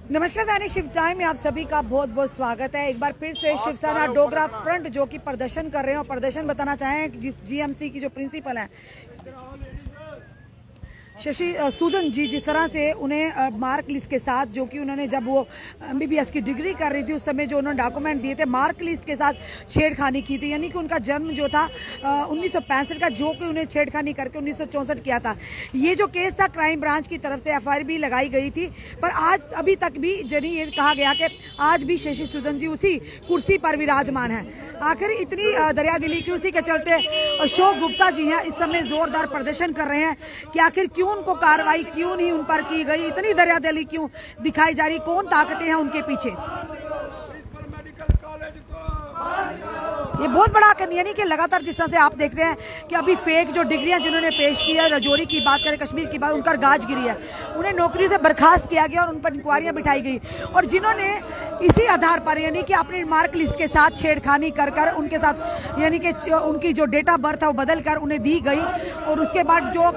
नमस्कार, दैनिक शिव टाइम में आप सभी का बहुत बहुत स्वागत है। एक बार फिर से शिवसेना डोगरा फ्रंट जो कि प्रदर्शन कर रहे हैं और प्रदर्शन बताना चाहें जिस जीएमसी की जो प्रिंसिपल है शशि सूदन जी, जिस तरह से उन्हें मार्क लिस्ट के साथ जो कि उन्होंने जब वो MBBS की डिग्री कर रही थी उस समय जो उन्होंने डॉक्यूमेंट दिए थे मार्क लिस्ट के साथ छेड़खानी की थी। यानी कि उनका जन्म जो था 1965 का, जो कि उन्हें छेड़खानी करके 1964 किया था। ये जो केस था क्राइम ब्रांच की तरफ से FIR भी लगाई गई थी, पर आज अभी तक भी जनी ये कहा गया कि आज भी शशि सूदन जी उसी कुर्सी पर विराजमान है। आखिर इतनी दरियादिली की उसी के चलते अशोक गुप्ता जी हैं इस समय जोरदार प्रदर्शन कर रहे हैं कि आखिर क्यों उनको कार्रवाई क्यों नहीं उन पर की गई, इतनी दरियादिली क्यों दिखाई जा रही, कौन ताकतें हैं उनके पीछे। ये बहुत बड़ा यानी कि लगातार जिस तरह से आप देख रहे हैं कि अभी फेक जो डिग्रियां जिन्होंने पेश की है, रजौरी की बात करें, कश्मीर की बात, उनका गाज गिरी है, उन्हें नौकरी से बर्खास्त किया गया और उन पर इंक्वायरियां बिठाई गई। और जिन्होंने इसी आधार पर यानी कि अपनी मार्क लिस्ट के साथ छेड़खानी कर कर उनके साथ यानी कि उनकी जो डेट ऑफ बर्थ है वो बदल कर उन्हें दी गई और उसके बाद जो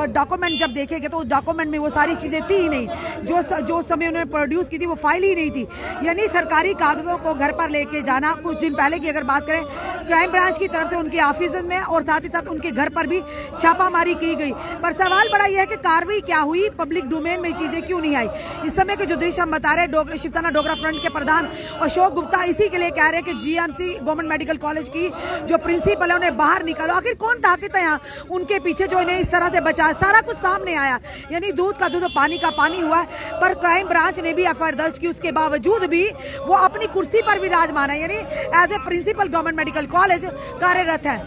डॉक्यूमेंट जब देखेंगे तो उस डॉक्यूमेंट में वो सारी चीज़ें थी ही नहीं, जो समय उन्होंने प्रोड्यूस की थी वो फाइल ही नहीं थी। यानी सरकारी कागजों को घर पर लेके जाना। कुछ दिन पहले की अगर बात करें क्राइम ब्रांच की तरफ से उनके ऑफिस में और साथ ही साथ उनके घर पर भी छापामारी की गई। पर सवाल बड़ा यह है कि कार्रवाई क्या हुई, पब्लिक डोमेन में चीजें क्यों नहीं आई। इस समय के जो दृश्य हम बता रहे हैं, शिवसेना डोगरा फ्रंट के प्रधान अशोक गुप्ता इसी के लिए कह रहे हैं कि GMC गवर्नमेंट मेडिकल कॉलेज की जो प्रिंसिपल है उन्हें बाहर निकालो। आखिर कौन ताकत है यहाँ उनके पीछे जो इन्हें इस तरह से बचा। सारा कुछ सामने आया, यानी दूध का दूध पानी का पानी हुआ है। पर क्राइम ब्रांच ने भी FIR दर्ज की, उसके बावजूद भी वो अपनी कुर्सी पर विराजमान है, यानी as a principal government medical college कार्यरत है।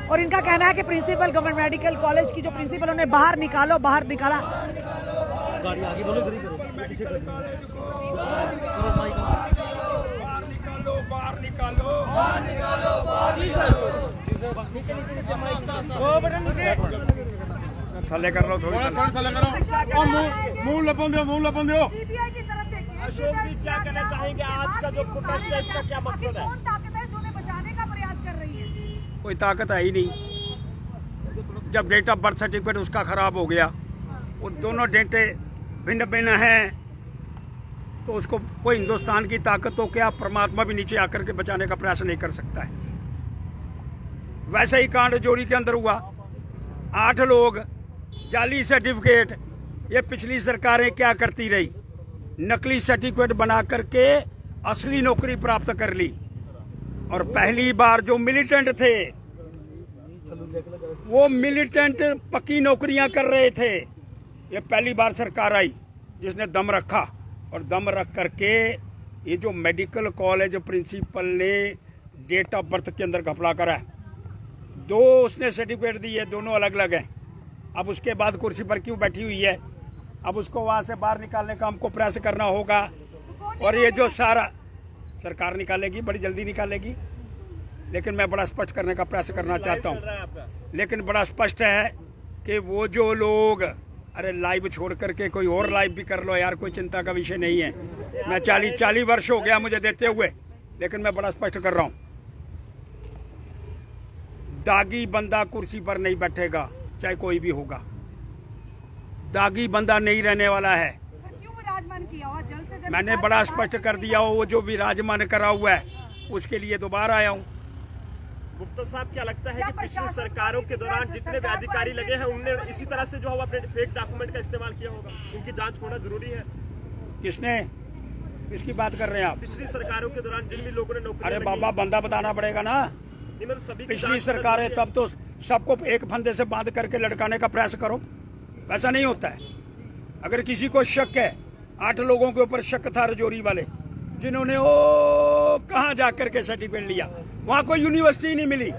और इनका कहना है कि प्रिंसिपल गवर्नमेंट मेडिकल कॉलेज की जो प्रिंसिपल उन्हें बाहर निकालो, बाहर निकाला। थले कर लो, थोड़ी थले करो, मुंह लपन दो। अशोक जी क्या कहना चाहेंगे, आज का जो प्रोटेस्ट है इसका क्या मकसद है? कौन ताकत है जो उन्हें बचाने का प्रयास कर रही है? कोई ताकत है ही नहीं। जब डेट ऑफ बर्थ सर्टिफिकेट उसका खराब हो गया, वो दोनों डेटे भिन्न भिन्न हैं, तो उसको कोई हिंदुस्तान की ताकत तो क्या परमात्मा भी नीचे आकर के बचाने का प्रयास नहीं कर सकता है। वैसे ही कांड रजौरी के अंदर हुआ, 8 लोग जाली सर्टिफिकेट, ये पिछली सरकारें क्या करती रही, नकली सर्टिफिकेट बना करके असली नौकरी प्राप्त कर ली। और पहली बार जो मिलिटेंट थे वो मिलिटेंट पक्की नौकरियां कर रहे थे। ये पहली बार सरकार आई जिसने दम रखा, और दम रख करके ये जो मेडिकल कॉलेज प्रिंसिपल ने डेट ऑफ बर्थ के अंदर घपला करा है, 2 उसने सर्टिफिकेट दिए, दोनों अलग अलग हैं। अब उसके बाद कुर्सी पर क्यों बैठी हुई है, अब उसको वहां से बाहर निकालने का हमको प्रयास करना होगा। और ये जो सारा सरकार निकालेगी, बड़ी जल्दी निकालेगी, लेकिन मैं बड़ा स्पष्ट करने का प्रयास करना चाहता हूँ। लेकिन बड़ा स्पष्ट है कि वो जो लोग, अरे लाइव छोड़ करके कोई और लाइव भी कर लो यार, कोई चिंता का विषय नहीं है। मैं 40 वर्ष हो गया मुझे देते हुए, लेकिन मैं बड़ा स्पष्ट कर रहा हूँ, दागी बंदा कुर्सी पर नहीं बैठेगा, चाहे कोई भी होगा। दागी बंदा नहीं रहने वाला है। क्यों विराजमान किया हुआ? जल्द से जल्द मैंने बड़ा स्पष्ट कर दिया हो, वो जो विराजमान करा हुआ है उसके लिए दोबारा आया हूँ। गुप्ता साहब, क्या लगता है कि पिछली सरकारों के दौरान जितने भी अधिकारी लगे हैं उनने इसी तरह से जो है अपने फेक डॉक्यूमेंट का इस्तेमाल किया होगा? उनकी जांच होना जरूरी है। किसने, किसकी बात कर रहे हैं आप? पिछली सरकारों के दौरान जिन भी लोगों ने नौकरी, अरे बाबा, बंदा बताना पड़ेगा ना। सभी पिछली सरकारें, तब तो सबको एक फंदे से बांध करके लटकाने का प्रयास करो, वैसा नहीं होता है। अगर किसी को शक है, 8 लोगों के ऊपर शक था रजौरी वाले, जिन्होंने वो कहाँ जाकर के सर्टिफिकेट लिया, वहाँ कोई यूनिवर्सिटी नहीं मिली,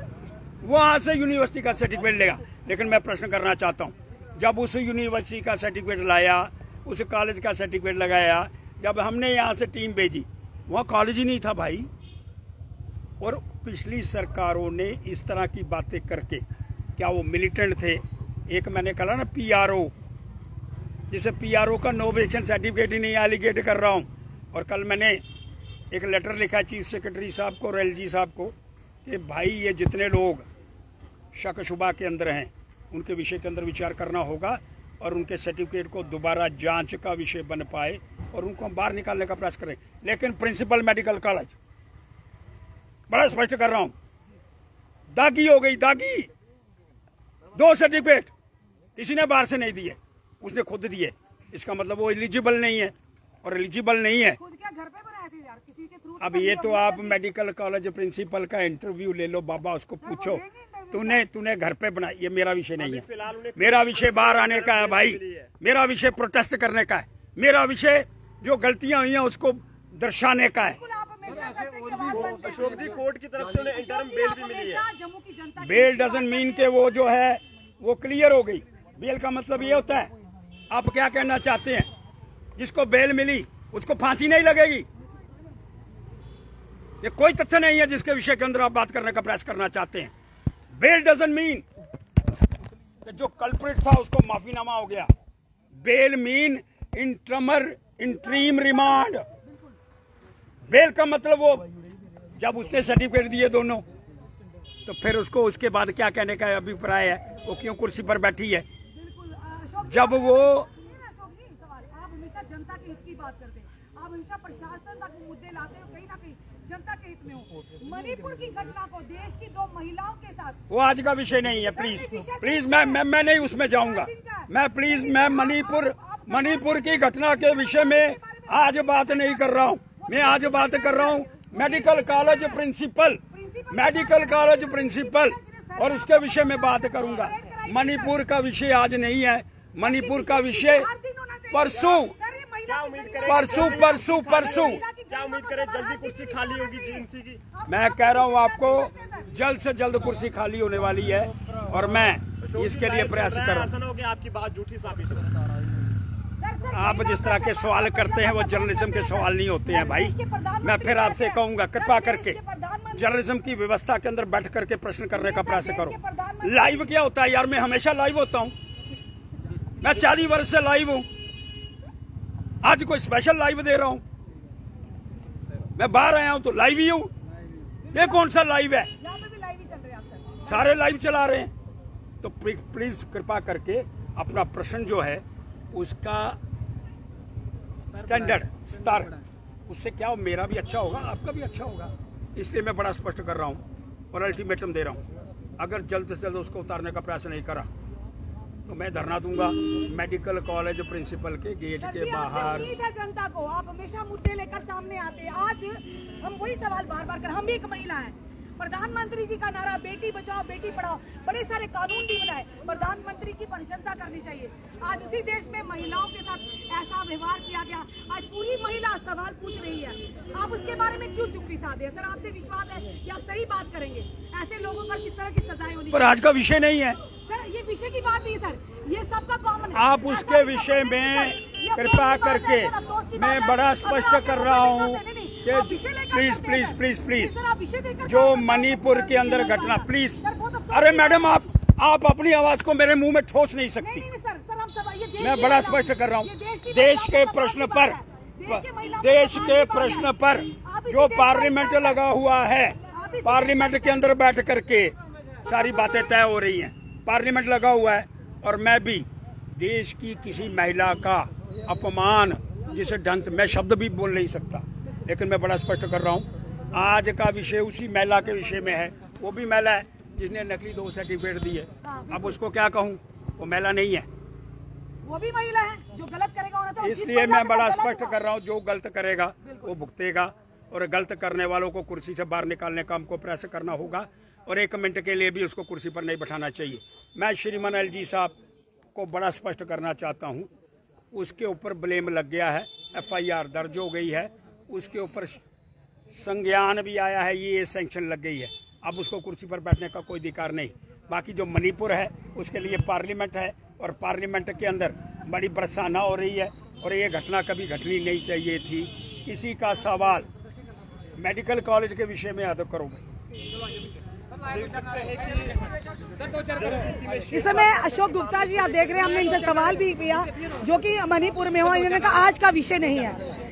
वहाँ से यूनिवर्सिटी का सर्टिफिकेट लेगा। लेकिन मैं प्रश्न करना चाहता हूँ, जब उस यूनिवर्सिटी का सर्टिफिकेट लाया, उस कॉलेज का सर्टिफिकेट लगाया, जब हमने यहाँ से टीम भेजी, वहाँ कॉलेज ही नहीं था भाई। और पिछली सरकारों ने इस तरह की बातें करके, क्या वो मिलिटेंट थे? एक मैंने कहा ना PRO, जिसे PRO का नो ऑब्जेक्शन सर्टिफिकेट ही नहीं एलिगेट कर रहा हूँ। और कल मैंने एक लेटर लिखा चीफ सेक्रेटरी साहब को, RLG साहब को, कि भाई ये जितने लोग शक शुबा के अंदर हैं उनके विषय के अंदर विचार करना होगा और उनके सर्टिफिकेट को दोबारा जांच का विषय बन पाए और उनको हम बाहर निकालने का प्रयास करें। लेकिन प्रिंसिपल मेडिकल कॉलेज, बड़ा स्पष्ट कर रहा हूं, दागी हो गई, दागी। 2 सर्टिफिकेट किसी ने बाहर से नहीं दिए, उसने खुद दिए। इसका मतलब वो एलिजिबल नहीं है, और एलिजिबल नहीं है। अब ये तो आप मेडिकल कॉलेज प्रिंसिपल का इंटरव्यू ले लो बाबा, उसको पूछो तूने घर पे बनाई। ये मेरा विषय नहीं है। मेरा विषय बाहर आने का है भाई, मेरा विषय प्रोटेस्ट करने का है, मेरा विषय जो गलतियां हुई हैं उसको दर्शाने का है। अशोक जी, कोर्ट की तरफ से उन्हें इंटरम बेल भी मिली है। बेल डजंट मीन के वो जो है वो क्लियर हो गई। बेल का मतलब ये होता है, आप क्या कहना चाहते हैं, जिसको बेल मिली उसको फांसी नहीं लगेगी? ये कोई तथ्य नहीं है जिसके विषय के अंदर आप बात करने का प्रयास करना चाहते हैं। बेल डजंट मीन कि जो कल्प्रिट था उसको माफीनामा हो गया। Bail mean interim remand. Bail का मतलब वो जब उसने सर्टिफिकेट दिए दोनों, तो फिर उसको उसके बाद क्या कहने का अभिप्राय है, वो क्यों कुर्सी पर बैठी है? जब वो जनता के हित की बात करते हैं, आप हमेशा प्रशासन तक मुद्दे लाते हो, कहीं ना कहीं जनता के हित में हो। मणिपुर की घटना को देश की 2 महिलाओं के साथ, वो आज का विषय नहीं है। प्लीज मैं नहीं उसमें जाऊंगा। मैं मणिपुर की घटना के विषय में आज बात नहीं कर रहा हूँ। मैं आज बात कर रहा हूँ मेडिकल कॉलेज प्रिंसिपल, और उसके विषय में बात करूंगा। मणिपुर का विषय आज नहीं है। मणिपुर का विषय परसों। क्या उम्मीद करें जल्दी कुर्सी खाली होगी जीएमसी की? मैं कह रहा हूं आपको, जल्द से जल्द कुर्सी खाली होने वाली है, और मैं इसके लिए प्रयास कर रहा हूं। आपकी बात झूठी साबित हो। आप जिस तरह के सवाल करते हैं वो जर्नलिज्म के सवाल नहीं होते हैं भाई। मैं फिर आपसे कहूंगा, कृपा करके जर्नलिज्म की व्यवस्था के अंदर बैठ करके प्रश्न करने का प्रयास करो। लाइव क्या होता है यार? मैं हमेशा लाइव होता हूँ, मैं 40 वर्ष से लाइव हूँ। आज कोई स्पेशल लाइव दे रहा हूं? मैं बाहर आया हूं तो लाइव ही हूं। ये कौन सा लाइव है? सारे लाइव चला रहे हैं। तो प्लीज कृपा करके अपना प्रश्न जो है उसका स्टैंडर्ड स्तर, उससे क्या हो, मेरा भी अच्छा होगा, आपका भी अच्छा होगा। इसलिए मैं बड़ा स्पष्ट कर रहा हूं और अल्टीमेटम दे रहा हूं। अगर जल्द से जल्द उसको उतारने का प्रयास नहीं करा तो मैं धरना दूंगा मेडिकल कॉलेज प्रिंसिपल के गेट के बाहर। जनता को आप हमेशा मुद्दे लेकर सामने आते हैं। आज हम वही सवाल बार बार कर, हम भी एक महिला हैं। प्रधानमंत्री जी का नारा बेटी बचाओ बेटी पढ़ाओ, बड़े सारे कानून भी बनाए, प्रधानमंत्री की प्रशंसा करनी चाहिए। आज उसी देश में महिलाओं के साथ ऐसा व्यवहार किया गया, आज पूरी महिला सवाल पूछ रही है। आप उसके बारे में क्यों चुप्पी साधे? सर, आपसे विश्वास है कि आप सही बात करेंगे। ऐसे लोगों पर किस तरह की सजाएं होनी? पर आज का विषय नहीं है सर, ये विषय की बात नहीं सर, ये सबका कॉमन है। आप उसके विषय में कृपा करके, मैं बड़ा स्पष्ट कर रहा हूँ कि प्लीज जो मणिपुर के अंदर घटना, प्लीज। अरे मैडम, आप अपनी आवाज को मेरे मुंह में ठोस नहीं सकती। मैं बड़ा स्पष्ट कर रहा हूँ, देश के प्रश्न पर जो पार्लियामेंट लगा हुआ है, पार्लियामेंट के अंदर बैठ करके सारी बातें तय हो रही हैं। पार्लियामेंट लगा हुआ है, और मैं भी देश की किसी महिला का अपमान, जिसे ढंग से मैं शब्द भी बोल नहीं सकता, लेकिन मैं बड़ा स्पष्ट कर रहा हूँ आज का विषय उसी महिला के विषय में है। वो भी महिला है जिसने नकली 2 सर्टिफिकेट दिए। अब उसको क्या कहूँ, वो महिला नहीं है, वो भी महिला है। जो गलत करेगा होना चाहिए। इसलिए मैं बड़ा स्पष्ट कर रहा हूँ, जो गलत करेगा वो भुगतेगा, और गलत करने वालों को कुर्सी से बाहर निकालने का हमको प्रयास करना होगा, और 1 मिनट के लिए भी उसको कुर्सी पर नहीं बैठाना चाहिए। मैं श्रीमान एलजी साहब को बड़ा स्पष्ट करना चाहता हूं, उसके ऊपर ब्लेम लग गया है, FIR दर्ज हो गई है, उसके ऊपर संज्ञान भी आया है, ये सैंक्शन लग गई है। अब उसको कुर्सी पर बैठने का कोई अधिकार नहीं। बाकी जो मणिपुर है उसके लिए पार्लियामेंट है, और पार्लियामेंट के अंदर बड़ी बरसाना हो रही है, और ये घटना कभी घटनी नहीं चाहिए थी। किसी का सवाल मेडिकल कॉलेज के विषय में याद करो भाई। इस समय अशोक गुप्ता जी आप देख रहे हैं, हमने इनसे सवाल भी किया जो कि मणिपुर में हुआ। इन्होंने कहा आज का विषय नहीं है,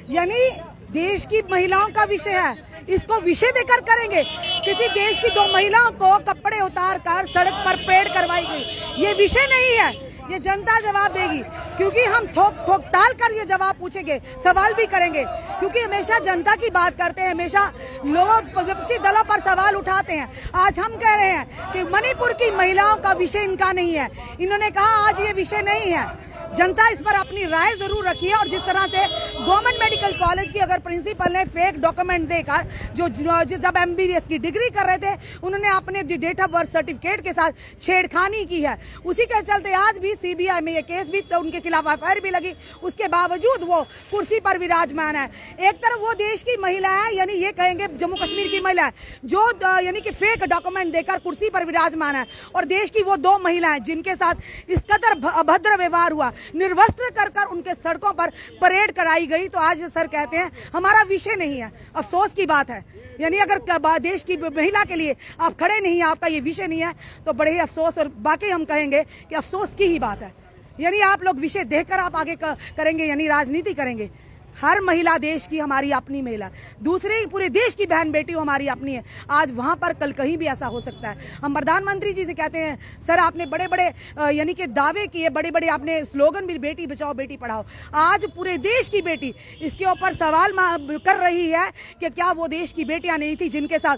यानी देश की महिलाओं का विषय है, इसको विषय देकर करेंगे। किसी देश की 2 महिलाओं को कपड़े उतार कर सड़क पर पेड़ करवाई गई, ये विषय नहीं है। ये जनता जवाब देगी, क्योंकि हम ठोक टाल कर ये जवाब पूछेंगे, सवाल भी करेंगे, क्योंकि हमेशा जनता की बात करते हैं, हमेशा लोग विपक्षी दलों पर सवाल उठाते हैं। आज हम कह रहे हैं कि मणिपुर की महिलाओं का विषय इनका नहीं है। इन्होंने कहा आज ये विषय नहीं है। जनता इस पर अपनी राय जरूर रखी है। और जिस तरह से गवर्नमेंट मेडिकल कॉलेज की अगर प्रिंसिपल ने फेक डॉक्यूमेंट देकर जो जब MBBS की डिग्री कर रहे थे, उन्होंने अपने डेट ऑफ बर्थ सर्टिफिकेट के साथ छेड़खानी की है, उसी के चलते आज भी CBI में ये केस भी, तो उनके खिलाफ FIR भी लगी, उसके बावजूद वो कुर्सी पर विराजमान है। एक तरफ वो देश की महिला है, यानी ये कहेंगे जम्मू कश्मीर की महिला है, जो यानी कि फेक डॉक्यूमेंट देकर कुर्सी पर विराजमान है, और देश की वो 2 महिलाएं जिनके साथ इस कदर अभद्र व्यवहार हुआ, निर्वस्त्र कर उनके सड़कों पर परेड कराई गई। तो आज सर कहते हैं हमारा विषय नहीं है। अफसोस की बात है, यानी अगर देश की महिला के लिए आप खड़े नहीं हैं, आपका ये विषय नहीं है, तो बड़े ही अफसोस, और बाकी हम कहेंगे कि अफसोस की ही बात है। यानी आप लोग विषय देखकर आप आगे करेंगे, यानी राजनीति करेंगे। हर महिला देश की हमारी अपनी महिला, दूसरे पूरे देश की बहन बेटी हमारी अपनी है। आज वहां पर कल कहीं भी ऐसा हो सकता है। हम प्रधानमंत्री जी से कहते हैं, सर आपने बड़े बड़े यानी कि दावे किए, बड़े बड़े आपने स्लोगन भी, बेटी बचाओ बेटी पढ़ाओ। आज पूरे देश की बेटी इसके ऊपर सवाल कर रही है कि क्या वो देश की बेटियां नहीं थी जिनके साथ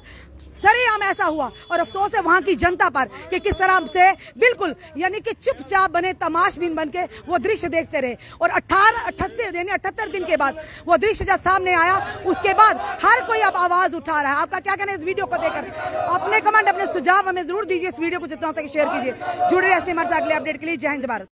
सरेआम ऐसा हुआ। और अफसोस है वहां की जनता पर कि किस तरह से बिल्कुल यानी कि चुपचाप बने तमाशबीन बन के वो दृश्य देखते रहे। और 78 दिन के बाद वो दृश्य जब सामने आया, उसके बाद हर कोई अब आवाज उठा रहा है। आपका क्या कहना है इस वीडियो को देखकर? अपने कमेंट, अपने सुझाव हमें जरूर दीजिए। इस वीडियो को जितना हो सके शेयर कीजिए। जुड़े रहिए हमारे साथ अगले अपडेट के लिए। जय हिंद, जय भारत।